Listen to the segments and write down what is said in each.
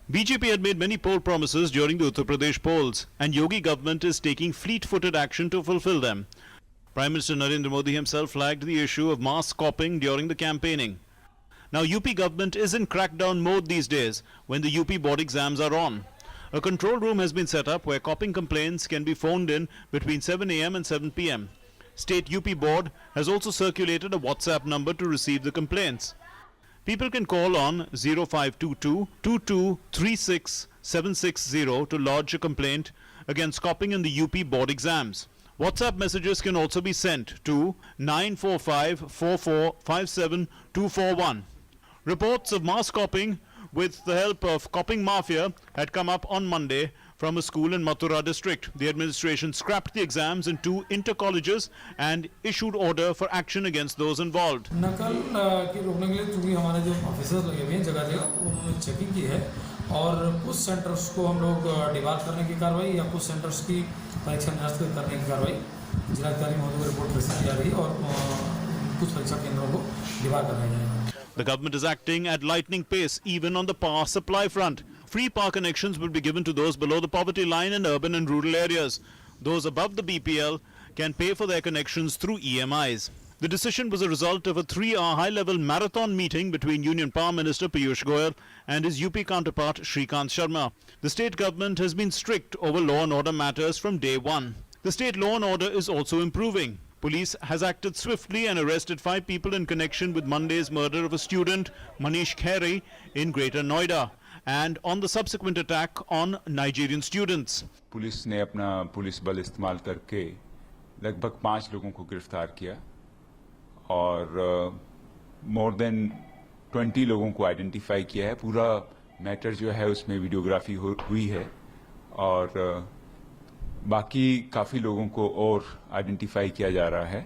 BJP had made many poll promises during the Uttar Pradesh polls, and Yogi government is taking fleet-footed action to fulfill them. Prime Minister Narendra Modi himself flagged the issue of mass copying during the campaigning. Now UP government is in crackdown mode these days when the UP board exams are on. A control room has been set up where copying complaints can be phoned in between 7 a.m. and 7 p.m. State UP board has also circulated a WhatsApp number to receive the complaints. People can call on 0522 2236 760 to lodge a complaint against copying in the UP board exams. WhatsApp messages can also be sent to 945 4457 241. Reports of mass copying with the help of copying mafia had come up on Monday from a school in Mathura district. The administration scrapped the exams in 2 inter-colleges and issued order for action against those involved. नकल की रोकने के लिए चूँकि हमारे जो officers लगे हुए हैं जगह जगह उन्होंने चेकिंग की है और कुछ सेंटर्स को हम लोग डिबार करने की कार्रवाई या कुछ सेंटर्स की परीक्षा निरस्त करने की कार्रवाई जिलाधिकारी महोदय को रिपोर्ट प्रेषित की जा रही है और कुछ परीक्षा केंद्रों को डिबार कराया जाएगा. The government is acting at lightning pace even on the power supply front. Free power connections will be given to those below the poverty line in urban and rural areas. Those above the BPL can pay for their connections through EMIs. The decision was a result of a 3-hour high-level marathon meeting between Union Power Minister Piyush Goyal and his UP counterpart Shrikant Sharma. The state government has been strict over law and order matters from day one. The state law and order is also improving. Police has acted swiftly and arrested 5 people in connection with Monday's murder of a student, Manish Khairi, in Greater Noida, and on the subsequent attack on Nigerian students. Police ने अपना police बल इस्तेमाल करके लगभग 5 लोगों को गिरफ्तार किया और मोर देन 20 लोगों को आइडेंटिफाई किया है. पूरा मैटर जो है उसमें वीडियोग्राफी हुई है और बाकी काफी लोगों को और आइडेंटिफाई किया जा रहा है.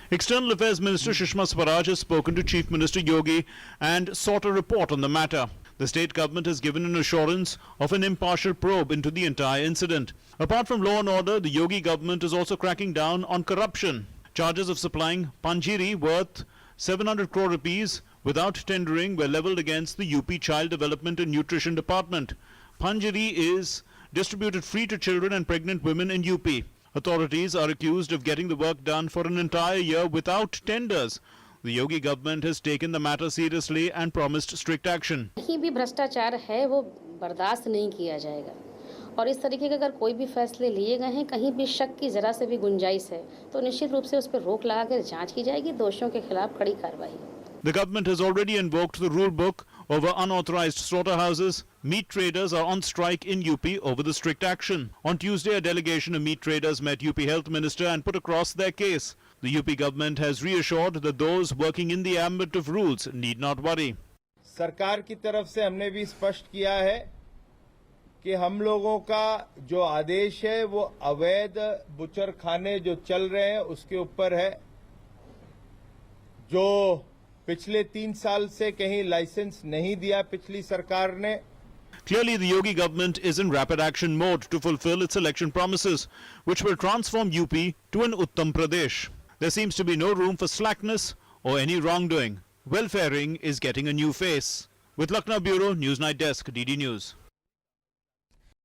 External Affairs Minister Sushma Swaraj has spoken to Chief Minister Yogi and sought a report on the matter. The state government has given an assurance of an impartial probe into the entire incident. Apart from law and order, the Yogi government is also cracking down on corruption. Charges of supplying panjiri worth 700 crore rupees without tendering were levelled against the UP Child Development and Nutrition Department. Panjiri is distributed free to children and pregnant women in UP. Authorities are accused of getting the work done for an entire year without tenders. The Yogi government has taken the matter seriously and promised strict action. कहीं भी भ्रष्टाचार है वो बर्दाश्त नहीं किया जाएगा और इस तरीके के अगर कोई भी फैसले लिए गए हैं कहीं भी शक की जरा से भी गुंजाइश है तो निश्चित रूप से उस पर रोक लगाकर जांच की जाएगी. दोषियों के खिलाफ कड़ी कार्रवाई. The government has already invoked the rule book over unauthorized slaughterhouses. Meat traders are on strike in UP over the strict action. On Tuesday, a delegation of meat traders met UP Health Minister and put across their case. The UP government has reassured that those working in the ambit of rules need not worry. सरकार की तरफ से हमने भी स्पष्ट किया है कि हम लोगों का जो आदेश है वो अवैध बुचर खाने जो चल रहे हैं उसके ऊपर है. जो पिछले 3 साल से कहीं लाइसेंस नहीं दिया पिछली सरकार ने. Clearly, the Yogi government is in rapid action mode to fulfill its election promises, which will transform UP to an Uttam Pradesh. There seems to be no room for slackness or any wrongdoing. Welfaring is getting a new face. With Lucknow Bureau, Newsnight Desk, DD News.